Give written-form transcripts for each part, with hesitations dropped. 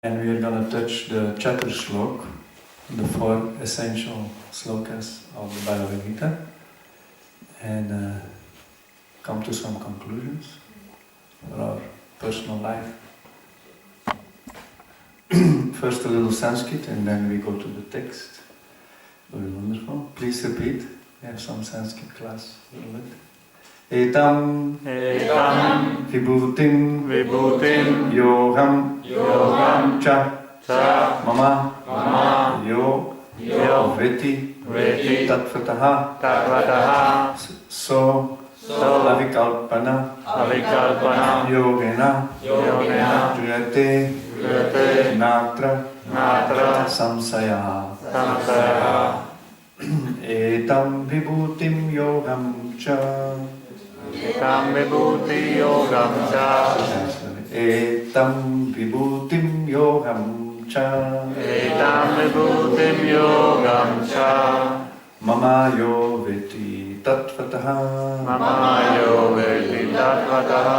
And we are going to touch the Chatur Shlok, the four essential slokas of the Bhagavad Gita, and come to some conclusions for our personal life. First a little Sanskrit and then we go to the text. Very wonderful. Please repeat. We have some Sanskrit class a little bit. Etam vibhutim yogam cha mama yo veti tatvataha so avikalpana yogena jyate natra samsaya. Etam vibhutim yogam cha. Etam vibhuti yogam cha. Etam vibhutim yogam cha. Etam vibhutim yogam cha. Mama yo veti tatvataha. Mama yo veti tatvataha.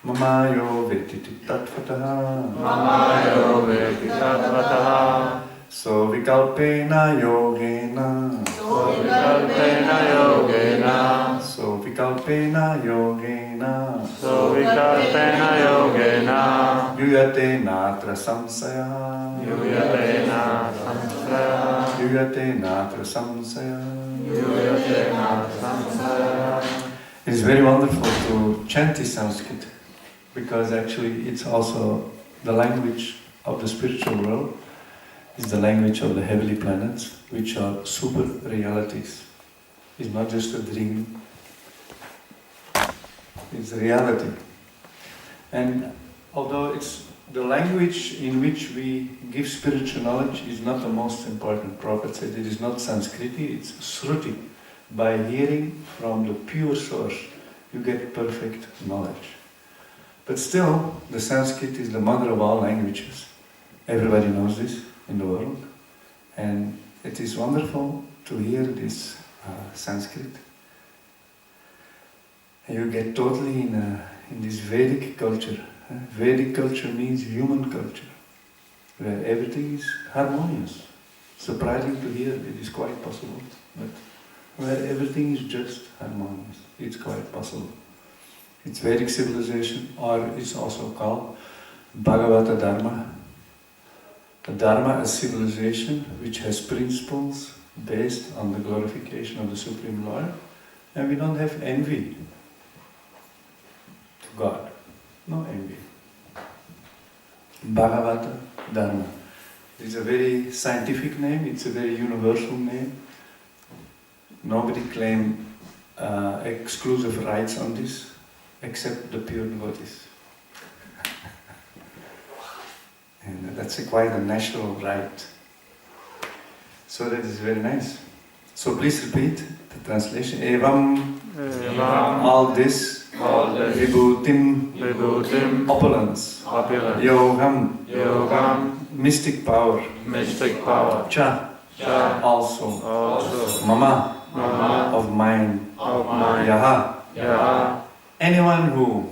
Mama yo veti tatvataha. Mama yo veti tatvataha. So vikalpena yogena. So vikalpena yogena. So vikalpena yogena. So vikalpena yogena. Yuyate natra samsaya. Yuyate na samsaya. Yuyate natra samsaya. Yuyate na samsaya. It's very wonderful to chant this Sanskrit because actually it's also the language of the spiritual world. It's the language of the heavenly planets, which are super realities. It's not just a dream. It's reality. And although it's the language in which we give spiritual knowledge is not the most important. Prabhupada said it is not Sanskriti, it's Sruti. By hearing from the pure source, you get perfect knowledge. But still, the Sanskrit is the mother of all languages. Everybody knows this in the world. And it is wonderful to hear this Sanskrit. And you get totally in this Vedic culture. Vedic culture means human culture, where everything is harmonious. Surprising to hear, it is quite possible. But where everything is just harmonious, it's quite possible. It's Vedic civilization, or it's also called Bhagavata Dharma. The Dharma is civilization which has principles based on the glorification of the Supreme Lord, and we don't have envy to God. No envy. Bhagavata Dharma. It's a very scientific name, it's a very universal name. Nobody claims exclusive rights on this except the pure devotees. And that's quite a national right. So that is very nice. So please repeat the translation. Evam, all this, vibhutim, opulence, yogam, mystic power, cha, also, mama, of mine, yaha, anyone who,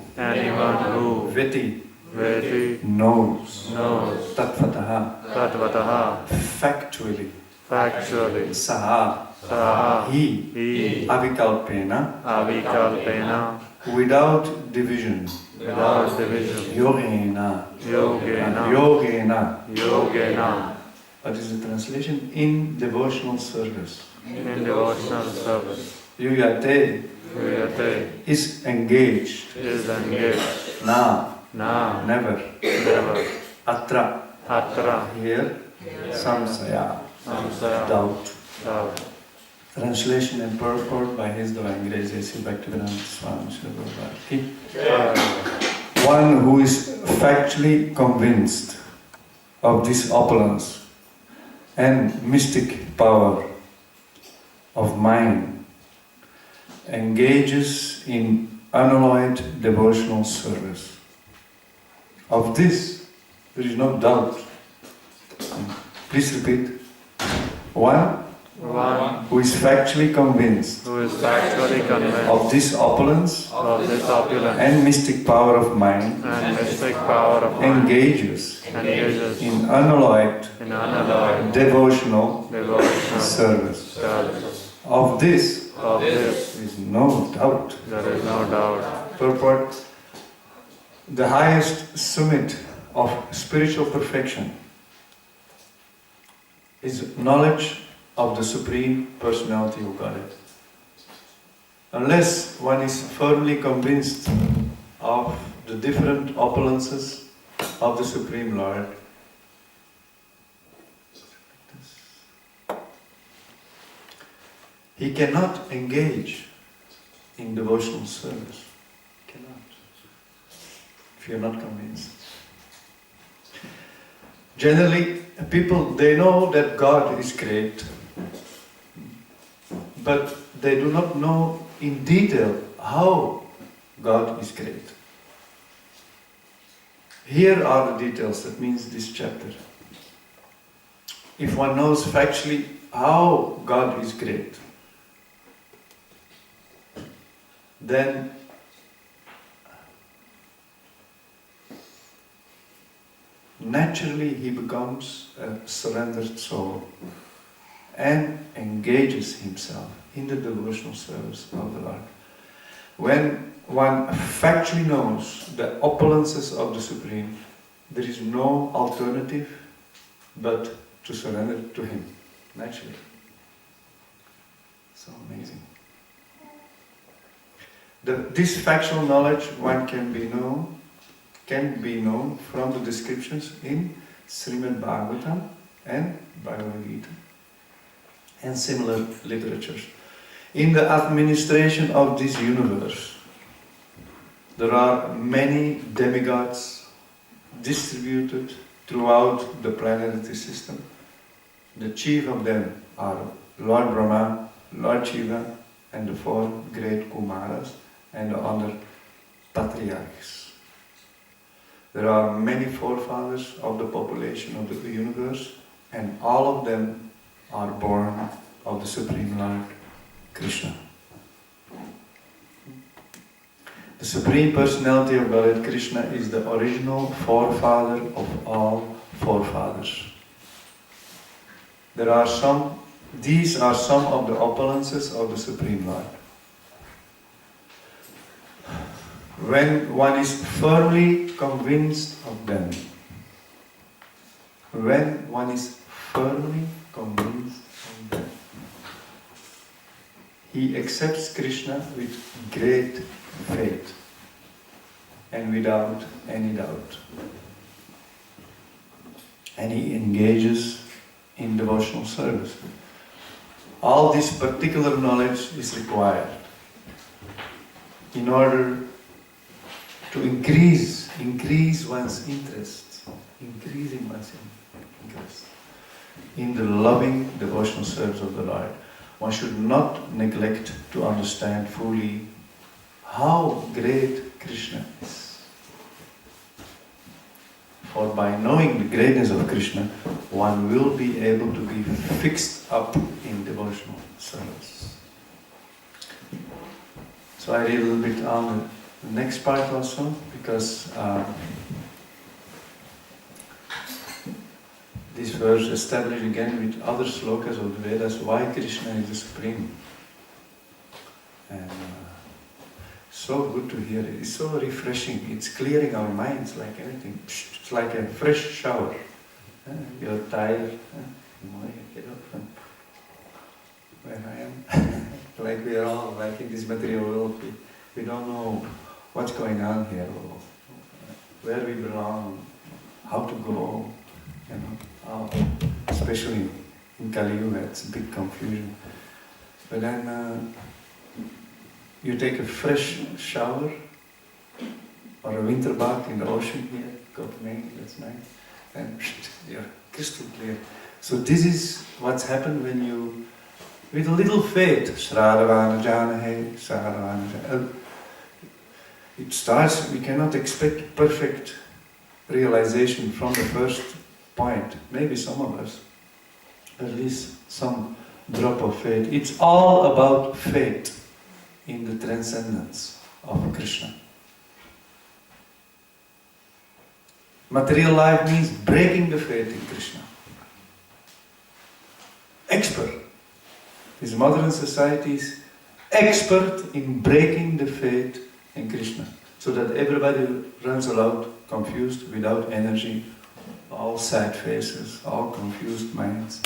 veti, knows, tatvataha, factually, saha, he, avikalpena, without division, yogena. What is the translation? In devotional service. Yuyate is engaged. Na, never. Atra, here. Samsaya, doubt. Translation and purport by His Divine Grace A.C. Bhaktivedanta Swami Srila Prabhupada. One who is factually convinced of this opulence and mystic power of mind engages in unalloyed devotional service. Of this, there is no doubt. Please repeat. One one who is factually convinced who is factually convinced of this opulence of this opulence and mystic power of mind and mystic power of mind engages engages in unalloyed in unalloyed devotional devotional service. service. Of this Of this there is no doubt. there is no doubt. Purport: the highest summit of spiritual perfection is knowledge of the Supreme Personality of Godhead. Unless one is firmly convinced of the different opulences of the Supreme Lord, he cannot engage in devotional service. Cannot. If you are not convinced. Generally, people, they know that God is great, but they do not know in detail how God is great. Here are the details, that means this chapter. If one knows factually how God is great, then naturally he becomes a surrendered soul and engages himself in the devotional service of the Lord. When one factually knows the opulences of the Supreme, there is no alternative but to surrender to Him, naturally. So amazing. This factual knowledge one can be known from the descriptions in Srimad Bhagavatam and Bhagavad Gita and similar literatures. In the administration of this universe, there are many demigods distributed throughout the planetary system. The chief of them are Lord Brahma, Lord Shiva, and the four great Kumaras and the other patriarchs. There are many forefathers of the population of the universe, and all of them are born of the Supreme Lord, Krishna. The Supreme Personality of Godhead, Krishna, is the original forefather of all forefathers. These are some of the opulences of the Supreme Lord. When one is firmly convinced of them, he accepts Krishna with great faith and without any doubt. And he engages in devotional service. All this particular knowledge is required in order to increase one's interest, in the loving devotional service of the Lord. One should not neglect to understand fully how great Krishna is. For by knowing the greatness of Krishna, one will be able to be fixed up in devotional service. So I read a little bit on the next part also, because this verse established again with other slokas of the Vedas why Krishna is the Supreme. And so good to hear it. It's so refreshing. It's clearing our minds like anything. It's like a fresh shower. You're tired. You get up and where I am. Like we are all like in this material world. We don't know what's going on here, or where we belong, how to go, especially in Kali Yuga, it's a big confusion. But then you take a fresh shower or a winter bath in the ocean here, Copenhagen, that's nice, and you're crystal clear. So this is what's happened when you, with a little faith, it starts, we cannot expect perfect realization from the first point. Maybe some of us, at least some drop of faith. It's all about faith in the transcendence of Krishna. Material life means breaking the faith in Krishna. Expert. This modern society is expert in breaking the faith in Krishna, so that everybody runs around confused, without energy, all sad faces, all confused minds,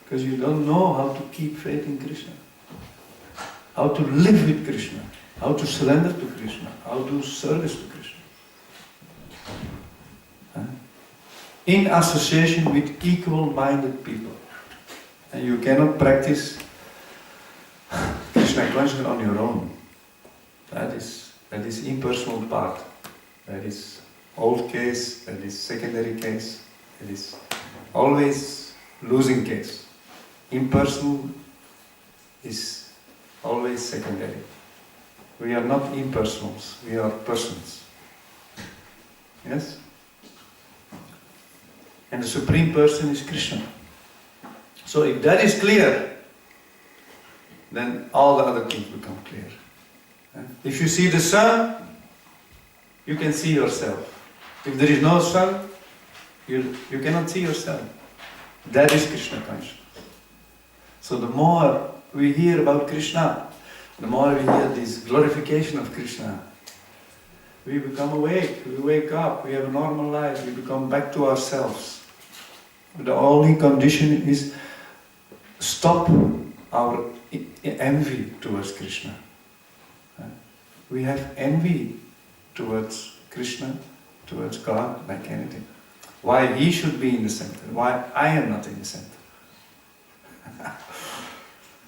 because you don't know how to keep faith in Krishna, how to live with Krishna, how to surrender to Krishna, how to do service to Krishna. In association with equal-minded people. And you cannot practice Krishna consciousness on your own. That is impersonal part. That is old case, that is secondary case, that is always losing case. Impersonal is always secondary. We are not impersonals, we are persons. Yes? And the Supreme Person is Krishna. So if that is clear, then all the other things become clear. If you see the sun, you can see yourself. If there is no sun, you cannot see yourself. That is Krishna consciousness. So the more we hear about Krishna, the more we hear this glorification of Krishna, we become awake, we wake up, we have a normal life, we become back to ourselves. The only condition is stop our envy towards Krishna. We have envy towards Krishna, towards God, like anything. Why he should be in the center, why I am not in the center.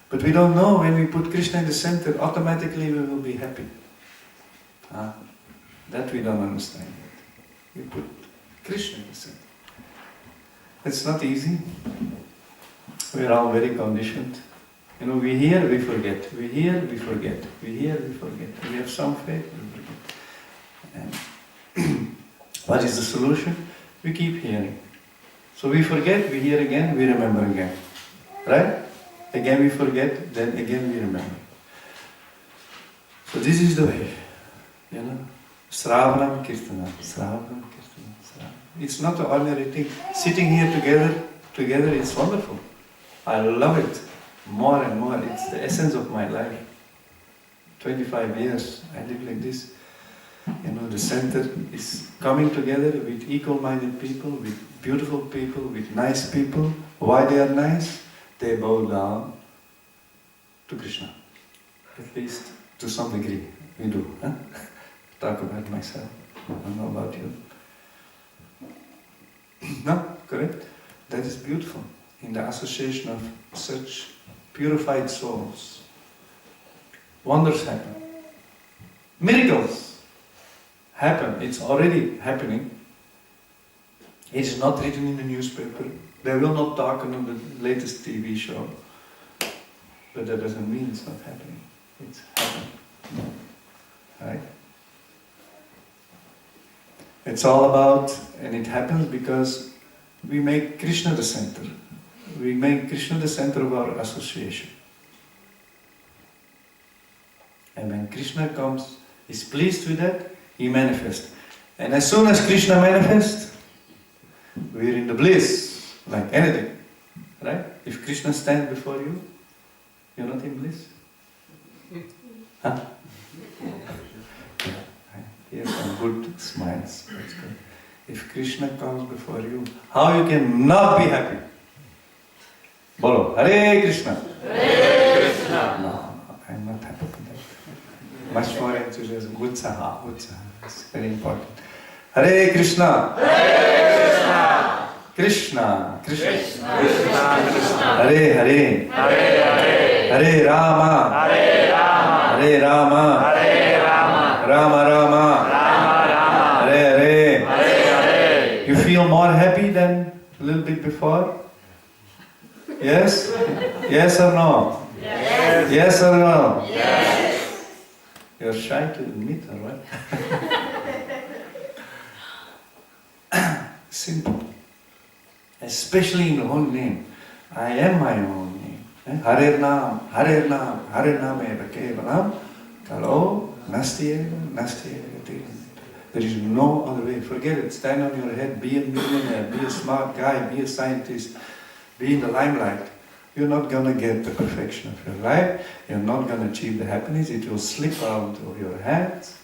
But we don't know, when we put Krishna in the center, automatically we will be happy. That we don't understand yet. We put Krishna in the center. It's not easy. We are all very conditioned. You know, we hear, we forget. We hear, we forget. We hear, we forget. We have some faith, we forget. And what is the solution? We keep hearing. So we forget, we hear again, we remember again. Right? Again we forget, then again we remember. So this is the way. You know? Sravanam Kirtanam, Sravanam Kirtanam, Sravanam. It's not an ordinary thing. Sitting here together, it's wonderful. I love it more and more. It's the essence of my life. 25 years I live like this. You know, the center is coming together with equal-minded people, with beautiful people, with nice people. Why they are nice? They bow down to Krishna. At least to some degree. We do. Huh? Talk about myself. I don't know about you. No? Correct? That is beautiful. In the association of such purified souls. Wonders happen. Miracles happen. It's already happening. It's not written in the newspaper. They will not talk on the latest TV show. But that doesn't mean it's not happening. It's happening. Right? It's all about, and it happens because we make Krishna the center. We make Krishna the center of our association. And when Krishna comes, is pleased with that, he manifests. And as soon as Krishna manifests, we're in the bliss, like anything. Right? If Krishna stands before you, you're not in bliss. Huh? Here's some good smiles. That's good. If Krishna comes before you, how you can not be happy? Bolo, Hare Krishna. Hare Krishna. No, I'm not happy with that. Much more enthusiasm. Utsaha. It's very important. Hare Krishna. Hare Krishna. Krishna. Krishna. Krishna. Hare Hare. Hare Hare. Hare Rama. Hare Rama. Hare Rama. Hare Rama. Rama Rama. Rama Rama. Hare Hare. Hare Hare. You feel more happy than a little bit before? Yes? Yes or no? Yes. Yes or no? Yes. You're shy to admit, alright? Simple. Especially in the own name. I am my own name. Hare Nam, Hare Nam, Hare Nam eva kevalam, kalo nasti eva, nasti eva tiram. There is no other way. Forget it. Stand on your head. Be a millionaire. Be a smart guy. Be a scientist. Be in the limelight. You're not going to get the perfection of your life. You're not going to achieve the happiness. It will slip out of your hands.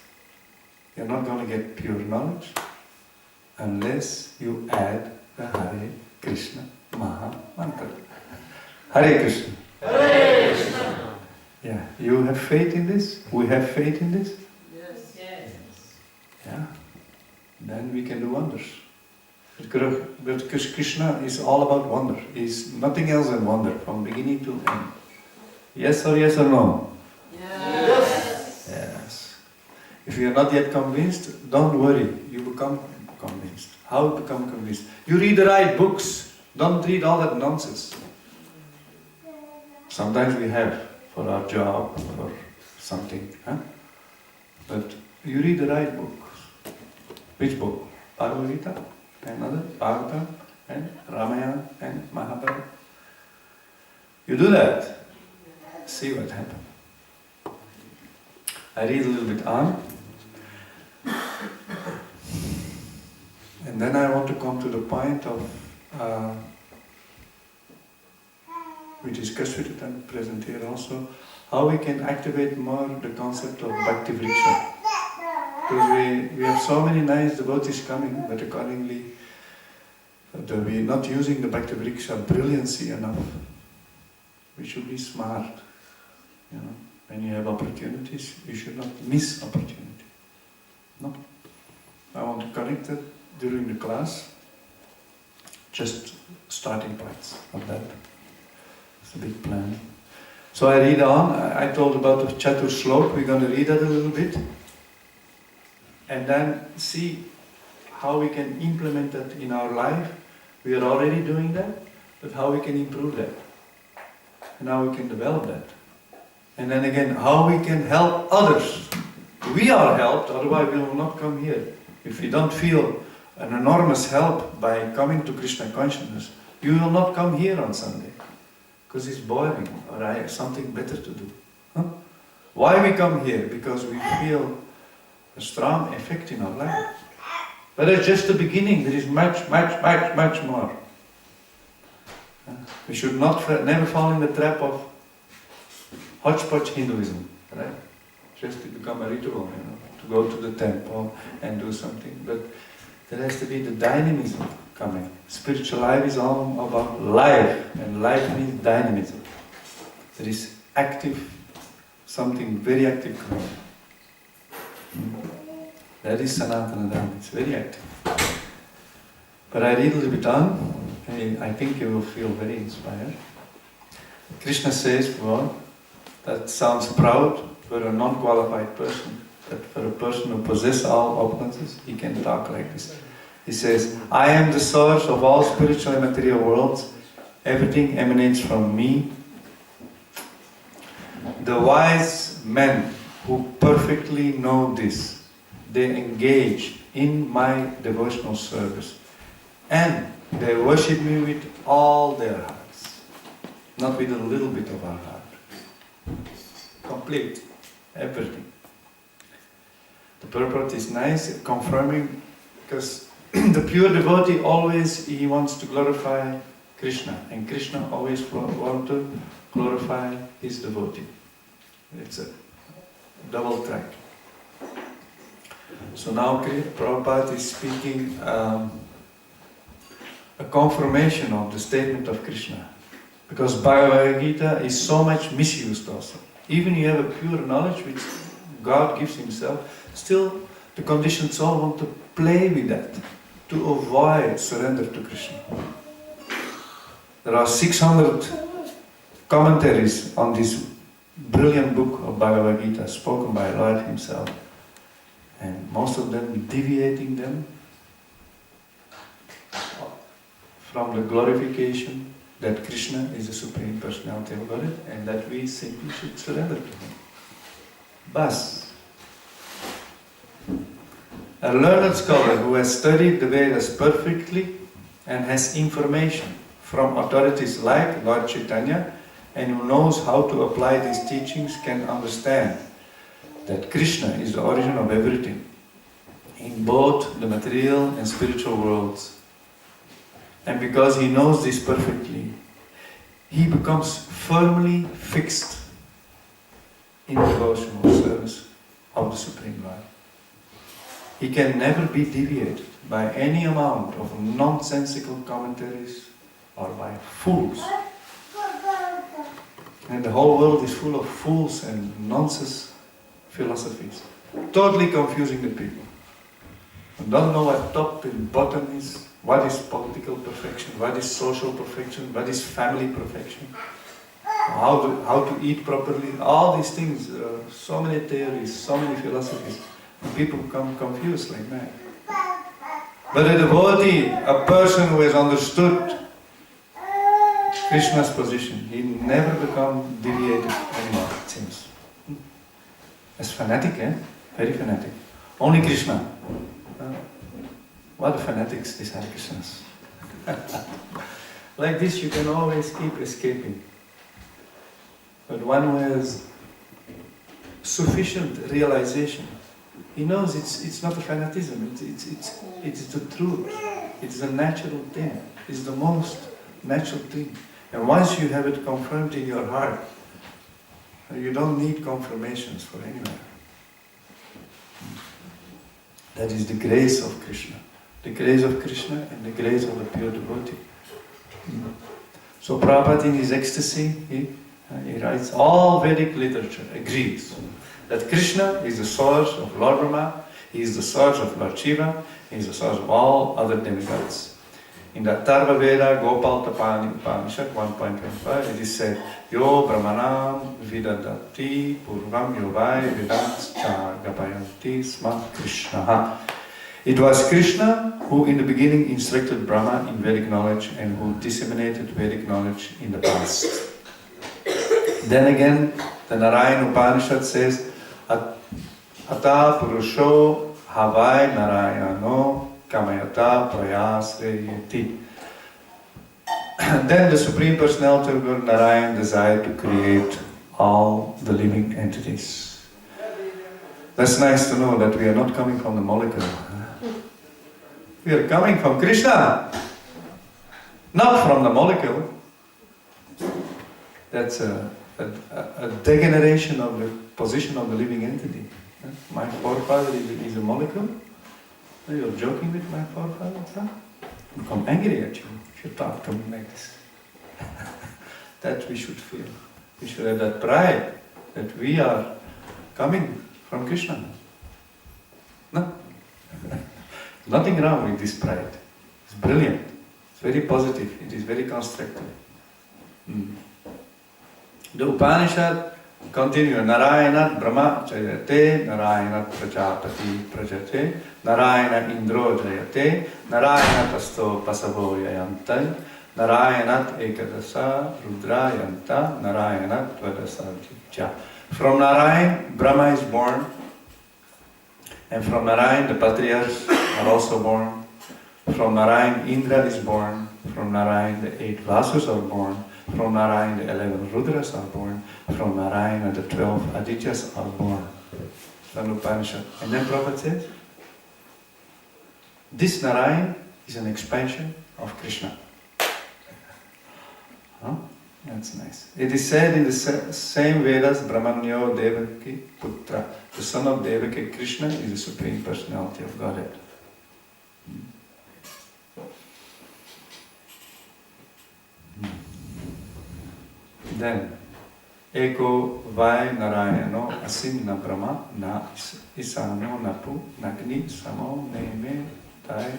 You're not going to get pure knowledge unless you add the Hare Krishna Maha Mantra. Hare Krishna. Hare Krishna. Yeah. You have faith in this? We have faith in this? Yes. Yeah. Then we can do wonders. Because Krishna is all about wonder. He's nothing else than wonder, from beginning to end. Yes or no? Yes. Yes. If you are not yet convinced, don't worry. You become convinced. How to become convinced? You read the right books. Don't read all that nonsense. Sometimes we have for our job or something. But you read the right books. Which book? Bhagavad Gita? Another, Bhagavatam, and Ramayana, and Mahabharata. You do that, see what happens. I read a little bit on, and then I want to come to the point of, we discussed it and present here also, how we can activate more the concept of Bhakti Vriksha. Because we have so many nice devotees coming, but accordingly, we're not using the Bhakti Vriksha brilliancy enough. We should be smart. You know, when you have opportunities, you should not miss opportunity. No. I want to connect it during the class. Just starting points of that. It's a big plan. So I read on. I told about the Chatur Shlok. We're going to read that a little bit. And then see how we can implement that in our life. We are already doing that, but how we can improve that. And how we can develop that. And then again, how we can help others. We are helped, otherwise we will not come here. If you don't feel an enormous help by coming to Krishna consciousness, you will not come here on Sunday. Because it's boring, or I have something better to do. Why we come here? Because we feel a strong effect in our life. But that's just the beginning. There is much more. We should never fall in the trap of hodgepodge Hinduism, right? Just to become a ritual, to go to the temple and do something. But there has to be the dynamism coming. Spiritual life is all about life, and life means dynamism. There is something very active coming. That is Sanatana Dharma, it's very active. But I read a little bit on, and I think you will feel very inspired. Krishna says, well, that sounds proud for a non-qualified person, but for a person who possesses all opulences, he can talk like this. He says, I am the source of all spiritual and material worlds, everything emanates from me. The wise men who perfectly know this, they engage in my devotional service and they worship me with all their hearts, not with a little bit of our heart. Complete, everything. The purport is nice, confirming, because the pure devotee always, he wants to glorify Krishna, and Krishna always wants to glorify his devotee. It's a double track. So now Prabhupada is speaking a confirmation of the statement of Krishna. Because Bhagavad Gita is so much misused also. Even you have a pure knowledge which God gives himself, still the conditioned soul want to play with that, to avoid surrender to Krishna. There are 600 commentaries on this brilliant book of Bhagavad Gita, spoken by Lord himself. And most of them deviating them from the glorification that Krishna is the Supreme Personality of Godhead and that we simply should surrender to Him. Bas. A learned scholar who has studied the Vedas perfectly and has information from authorities like Lord Chaitanya and who knows how to apply these teachings can understand that Krishna is the origin of everything, in both the material and spiritual worlds. And because he knows this perfectly, he becomes firmly fixed in devotional service of the Supreme Lord. He can never be deviated by any amount of nonsensical commentaries or by fools. And the whole world is full of fools and nonsense philosophies, totally confusing the people. Who don't know what top and bottom is, what is political perfection, what is social perfection, what is family perfection, how to eat properly, all these things. So many theories, so many philosophies. And people become confused like that. But a devotee, a person who has understood Krishna's position, he never becomes deviated anymore, it seems. As fanatic, eh? Very fanatic. Only Krishna. What fanatics these Hare Krishnas. Like this you can always keep escaping. But one who has sufficient realization, he knows it's not a fanaticism, it's the truth. It's a natural thing. It's the most natural thing. And once you have it confirmed in your heart, you don't need confirmations for anywhere. That is the grace of Krishna. The grace of Krishna and the grace of the pure devotee. So Prabhupada in his ecstasy, he writes, all Vedic literature agrees that Krishna is the source of Lord Brahma, he is the source of Lord Shiva, he is the source of all other demigods. In the Atharva Veda, Gopal Tapani Upanishad 1.25, it is said, Yo Brahmanam Vidadati Purvam Yovai Vedanscha Gapayanti Sma Krishna. It was Krishna who in the beginning instructed Brahma in Vedic knowledge and who disseminated Vedic knowledge in the past. Then again, the Narayana Upanishad says, Ata Purusho Havai Narayano Kamayata Prayasreyati. Then the Supreme Personality of God, Narayan, desired to create all the living entities. That's nice to know that we are not coming from the molecule. We are coming from Krishna, not from the molecule. That's a degeneration of the position of the living entity. My forefather is a molecule. You're joking with my forefather, huh? I become angry at you if you talk to me like this. That we should feel. We should have that pride that we are coming from Krishna. No? Nothing wrong with this pride. It's brilliant. It's very positive. It is very constructive. The Upanishad continue. Narayana Brahma Jayate, Narayana Prajapati Prajate, Narayana Indro Jayate, Narayana Tasto Pasavo Yayantai, Narayana Ekadasa Rudra Yanta, Narayana Tvadasa Jitya. From Narayan, Brahma is born, and from Narayan the patriarchs are also born. From Narayan Indra is born, from Narayan the 8 Vasus are born, from Narayan the 11 Rudras are born, from Narayan the 12 Adityas are born. From Upanishad. And then Prabhupada says, this Narayan is an expansion of Krishna. Huh? That's nice. It is said in the same Vedas, Brahmanyo Devaki Putra, the son of Devaki, Krishna is the Supreme Personality of Godhead. Then, Eko Vai Narayano Asim na Brahma na Isano Napu Nagni Samo Neme Tai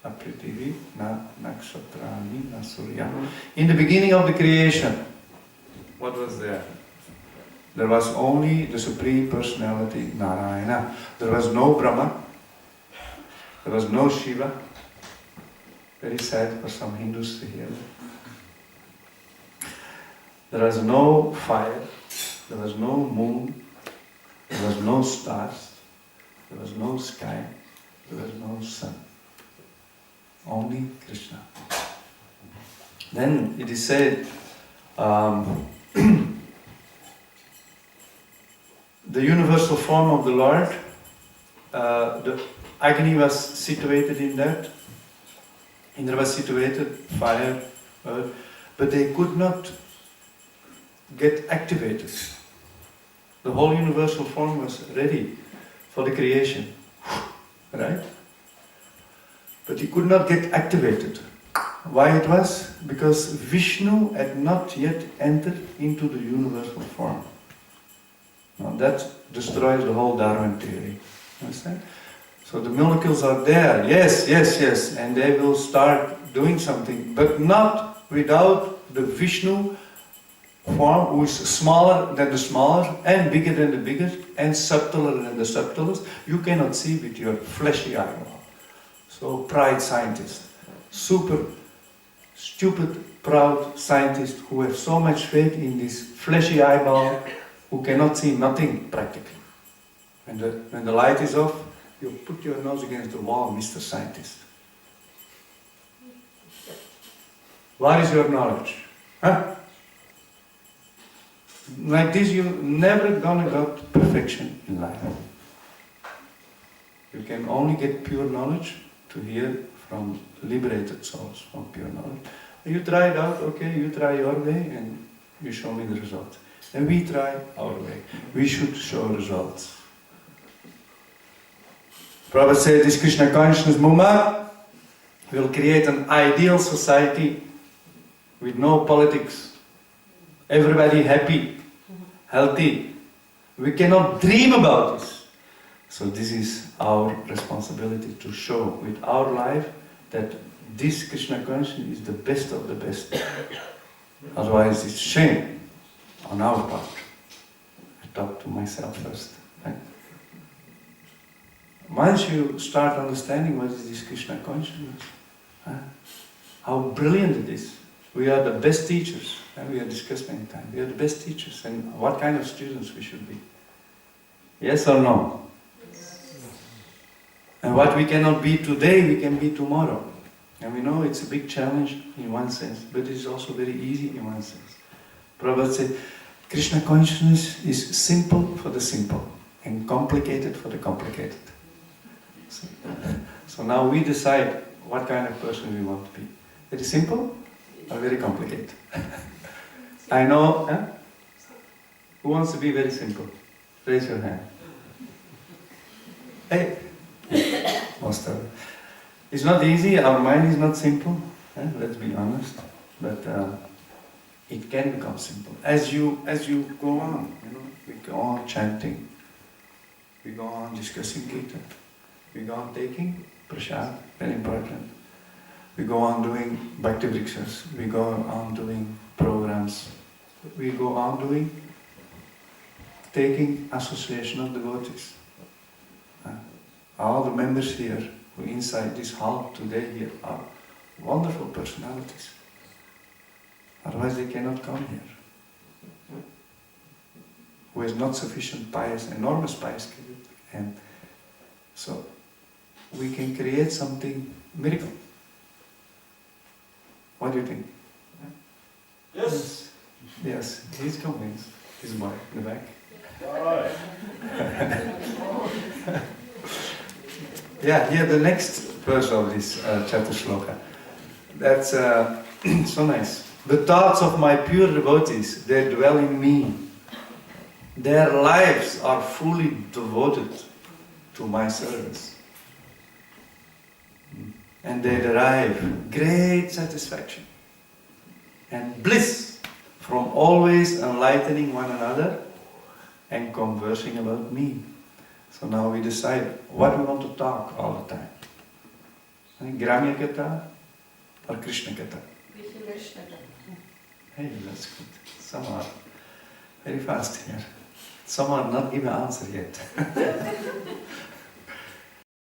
Apritivi na Nakshatrani na Surya. In the beginning of the creation, what was there? There was only the Supreme Personality Narayana. There was no Brahma. There was no Shiva. Very sad for some Hindus to hear that. There was no fire, there was no moon, there was no stars, there was no sky, there was no sun. Only Krishna. Then it is said, The universal form of the Lord, the Agni was situated in that. Indra was situated, fire, earth, but they could not get activated. The whole universal form was ready for the creation, right? But he could not get activated. Why it was? Because Vishnu had not yet entered into the universal form. Now that destroys the whole Darwin theory. Understand? So the molecules are there, yes, yes, yes, and they will start doing something, but not without the Vishnu form, who is smaller than the smaller, and bigger than the biggest, and subtler than the subtlest. You cannot see with your fleshy eyeball. So pride scientists, super stupid, proud scientists who have so much faith in this fleshy eyeball, who cannot see nothing practically. When the light is off, you put your nose against the wall, Mr. Scientist. What is your knowledge? Huh? Like this, you're never gonna get perfection in life. You can only get pure knowledge to hear from liberated souls, from pure knowledge. You try it out, okay, you try your way and you show me the result. And we try our way. We should show results. Prabhupada said this Krishna consciousness movement will create an ideal society with no politics. Everybody happy, healthy. We cannot dream about this. So this is our responsibility to show with our life that this Krishna consciousness is the best of the best. Otherwise it's shame on our part. I talk to myself first. Right? Once you start understanding what is this Krishna consciousness, how brilliant it is. We are the best teachers, and we have discussed many times. We are the best teachers, and what kind of students we should be. Yes or no? Yes. And what we cannot be today, we can be tomorrow. And we know it's a big challenge in one sense, but it is also very easy in one sense. Prabhupada said, Krishna consciousness is simple for the simple, and complicated for the complicated. So now we decide what kind of person we want to be. Very simple or very complicated? I know, huh? Who wants to be very simple? Raise your hand. Hey! Most of it. It's not easy, our mind is not simple, let's be honest, but it can become simple. As you go on, we go on chanting, we go on discussing Kirtan, we go on taking prasad, very important. We go on doing bhakti vrikshas, we go on doing programs, we go on doing taking association of devotees. All the members here who inside this hall today here are wonderful personalities. Otherwise they cannot come here. Who has not sufficient pious, enormous pious spirit. And so we can create something miracle. What do you think? Yes. Yes, he's convinced. His boy in the back. All right. Yeah, here the next verse of this chapter shloka. That's so nice. The thoughts of my pure devotees, they dwell in me. Their lives are fully devoted to my service. And they derive great satisfaction and bliss from always enlightening one another and conversing about me. So now we decide what we want to talk all the time. Gramya Katha or Krishna Katha? Krishna. Hey, that's good. Some are very fast here. Some are not giving answer yet.